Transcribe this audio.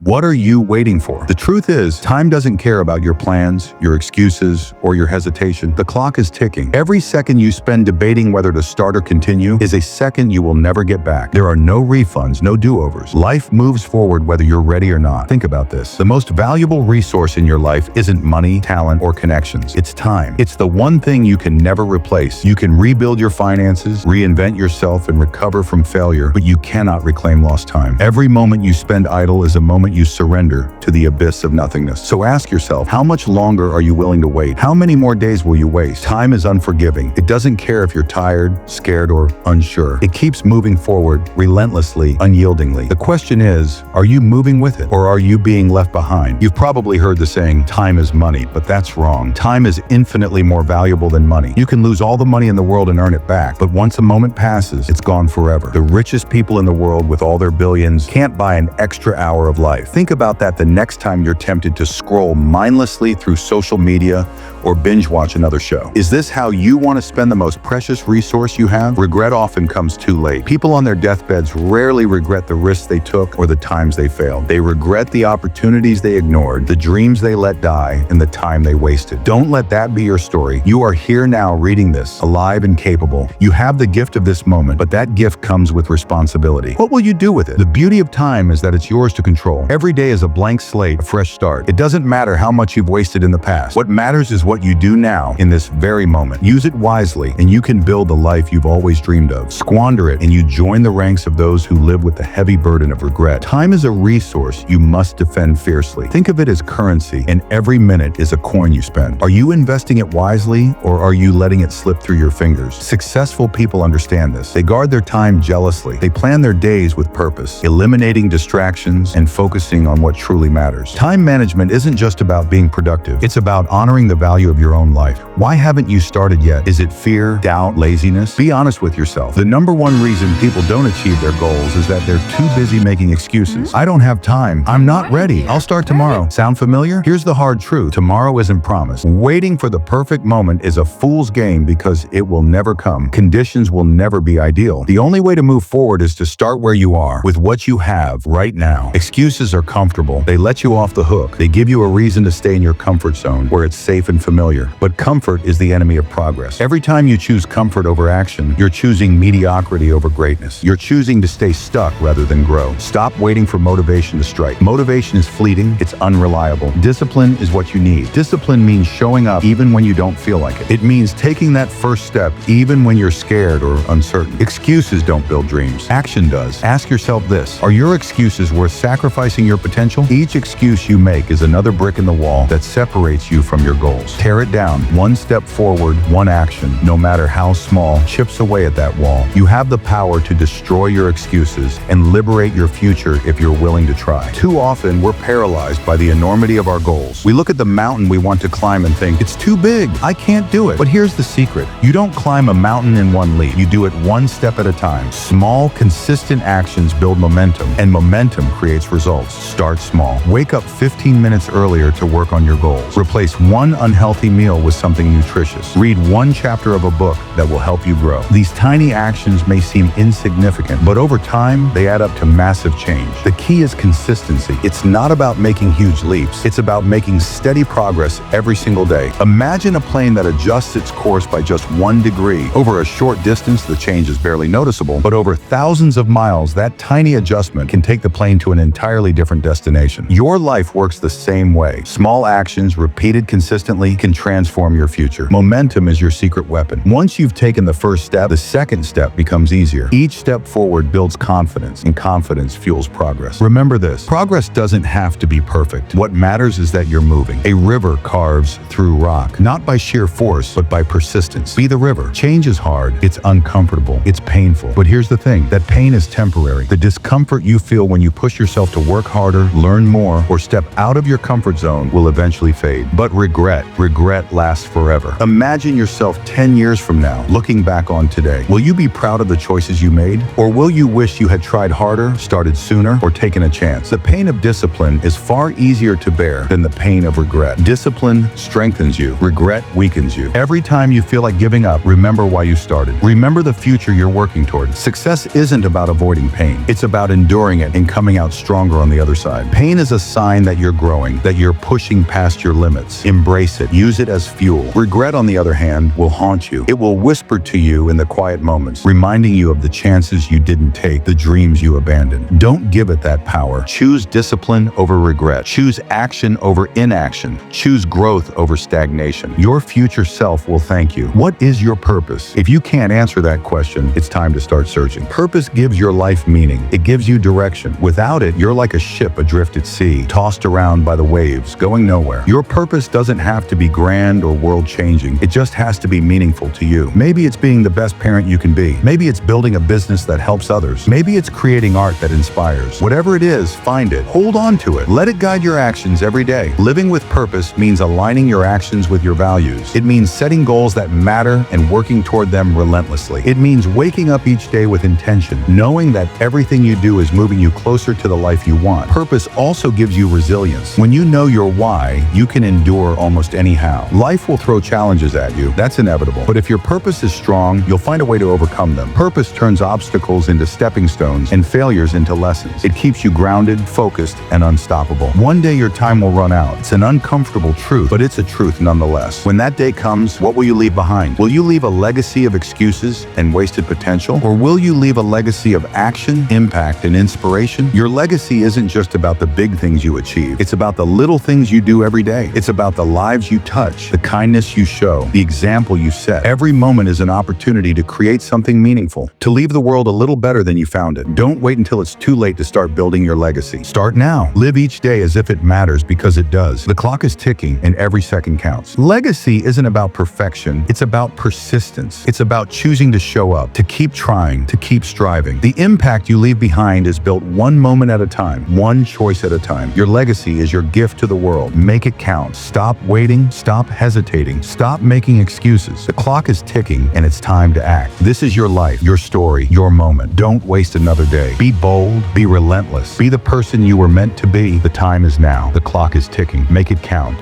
What are you waiting for? The truth is, time doesn't care about your plans, your excuses, or your hesitation. The clock is ticking. Every second you spend debating whether to start or continue is a second you will never get back. There are no refunds, no do-overs. Life moves forward whether you're ready or not. Think about this. The most valuable resource in your life isn't money, talent, or connections. It's time. It's the one thing you can never replace. You can rebuild your finances, reinvent yourself, and recover from failure, but you cannot reclaim lost time. Every moment you spend idle is a moment you surrender to the abyss of nothingness. So ask yourself, how much longer are you willing to wait? How many more days will you waste? Time is unforgiving. It doesn't care if you're tired, scared, or unsure. It keeps moving forward, relentlessly, unyieldingly. The question is, are you moving with it, or are you being left behind? You've probably heard the saying, time is money, but that's wrong. Time is infinitely more valuable than money. You can lose all the money in the world and earn it back, but once a moment passes, it's gone forever. The richest people in the world with all their billions can't buy an extra hour of life. Think about that the next time you're tempted to scroll mindlessly through social media or binge watch another show. Is this how you want to spend the most precious resource you have? Regret often comes too late. People on their deathbeds rarely regret the risks they took or the times they failed. They regret the opportunities they ignored, the dreams they let die, and the time they wasted. Don't let that be your story. You are here now reading this, alive and capable. You have the gift of this moment, but that gift comes with responsibility. What will you do with it? The beauty of time is that it's yours to control. Every day is a blank slate, a fresh start. It doesn't matter how much you've wasted in the past. What matters is what you do now, in this very moment. Use it wisely, and you can build the life you've always dreamed of. Squander it, and you join the ranks of those who live with the heavy burden of regret. Time is a resource you must defend fiercely. Think of it as currency, and every minute is a coin you spend. Are you investing it wisely, or are you letting it slip through your fingers? Successful people understand this. They guard their time jealously. They plan their days with purpose, eliminating distractions and focusing on what truly matters. Time management isn't just about being productive. It's about honoring the value of your own life. Why haven't you started yet? Is it fear, doubt, laziness? Be honest with yourself. The number one reason people don't achieve their goals is that they're too busy making excuses. I don't have time. I'm not ready. I'll start tomorrow. Sound familiar? Here's the hard truth. Tomorrow isn't promised. Waiting for the perfect moment is a fool's game because it will never come. Conditions will never be ideal. The only way to move forward is to start where you are, with what you have right now. Excuses are comfortable. They let you off the hook. They give you a reason to stay in your comfort zone, where it's safe and familiar. But comfort is the enemy of progress. Every time you choose comfort over action, you're choosing mediocrity over greatness. You're choosing to stay stuck rather than grow. Stop waiting for motivation to strike. Motivation is fleeting. It's unreliable. Discipline is what you need. Discipline means showing up even when you don't feel like it. It means taking that first step even when you're scared or uncertain. Excuses don't build dreams. Action does. Ask yourself this: are your excuses worth sacrificing your potential? Each excuse you make is another brick in the wall that separates you from your goals. Tear it down. One step forward, one action, no matter how small, chips away at that wall. You have the power to destroy your excuses and liberate your future if you're willing to try. Too often, we're paralyzed by the enormity of our goals. We look at the mountain we want to climb and think, it's too big. I can't do it. But here's the secret. You don't climb a mountain in one leap. You do it one step at a time. Small, consistent actions build momentum, and momentum creates results. Start small. Wake up 15 minutes earlier to work on your goals. Replace one unhealthy meal with something nutritious. Read one chapter of a book that will help you grow. These tiny actions may seem insignificant, but over time, they add up to massive change. The key is consistency. It's not about making huge leaps. It's about making steady progress every single day. Imagine a plane that adjusts its course by just 1 degree. Over a short distance, the change is barely noticeable, but over thousands of miles, that tiny adjustment can take the plane to an entirely different destination. Your life works the same way. Small actions, repeated consistently, can transform your future. Momentum is your secret weapon. Once you've taken the first step, the second step becomes easier. Each step forward builds confidence, and confidence fuels progress. Remember this: progress doesn't have to be perfect. What matters is that you're moving. A river carves through rock, not by sheer force, but by persistence. Be the river. Change is hard. It's uncomfortable. It's painful. But here's the thing: that pain is temporary. The discomfort you feel when you push yourself to work harder, learn more, or step out of your comfort zone will eventually fade. But regret lasts forever. Imagine yourself 10 years from now, looking back on today. Will you be proud of the choices you made? Or will you wish you had tried harder, started sooner, or taken a chance? The pain of discipline is far easier to bear than the pain of regret. Discipline strengthens you. Regret weakens you. Every time you feel like giving up, remember why you started. Remember the future you're working toward. Success isn't about avoiding pain. It's about enduring it and coming out stronger on the the other side. Pain is a sign that you're growing, that you're pushing past your limits. Embrace it. Use it as fuel. Regret, on the other hand, will haunt you. It will whisper to you in the quiet moments, reminding you of the chances you didn't take, the dreams you abandoned. Don't give it that power. Choose discipline over regret. Choose action over inaction. Choose growth over stagnation. Your future self will thank you. What is your purpose? If you can't answer that question, it's time to start searching. Purpose gives your life meaning. It gives you direction. Without it, you're like a ship adrift at sea, tossed around by the waves, going nowhere. Your purpose doesn't have to be grand or world-changing. It just has to be meaningful to you. Maybe it's being the best parent you can be. Maybe it's building a business that helps others. Maybe it's creating art that inspires. Whatever it is, find it. Hold on to it. Let it guide your actions every day. Living with purpose means aligning your actions with your values. It means setting goals that matter and working toward them relentlessly. It means waking up each day with intention, knowing that everything you do is moving you closer to the life you want. Purpose also gives you resilience. When you know your why, you can endure almost anyhow. Life will throw challenges at you. That's inevitable. But if your purpose is strong, you'll find a way to overcome them. Purpose turns obstacles into stepping stones and failures into lessons. It keeps you grounded, focused, and unstoppable. One day your time will run out. It's an uncomfortable truth, but it's a truth nonetheless. When that day comes, what will you leave behind? Will you leave a legacy of excuses and wasted potential? Or will you leave a legacy of action, impact, and inspiration? Your legacy isn't just about the big things you achieve. It's about the little things you do every day. It's about the lives you touch, the kindness you show, the example you set. Every moment is an opportunity to create something meaningful, to leave the world a little better than you found it. Don't wait until it's too late to start building your legacy. Start now. Live each day as if it matters, because it does. The clock is ticking and every second counts. Legacy isn't about perfection. It's about persistence. It's about choosing to show up, to keep trying, to keep striving. The impact you leave behind is built one moment at a time, one choice at a time. Your legacy is your gift to the world. Make it count. Stop waiting. Stop hesitating. Stop making excuses. The clock is ticking and it's time to act. This is your life, your story, your moment. Don't waste another day. Be bold. Be relentless. Be the person you were meant to be. The time is now. The clock is ticking. Make it count.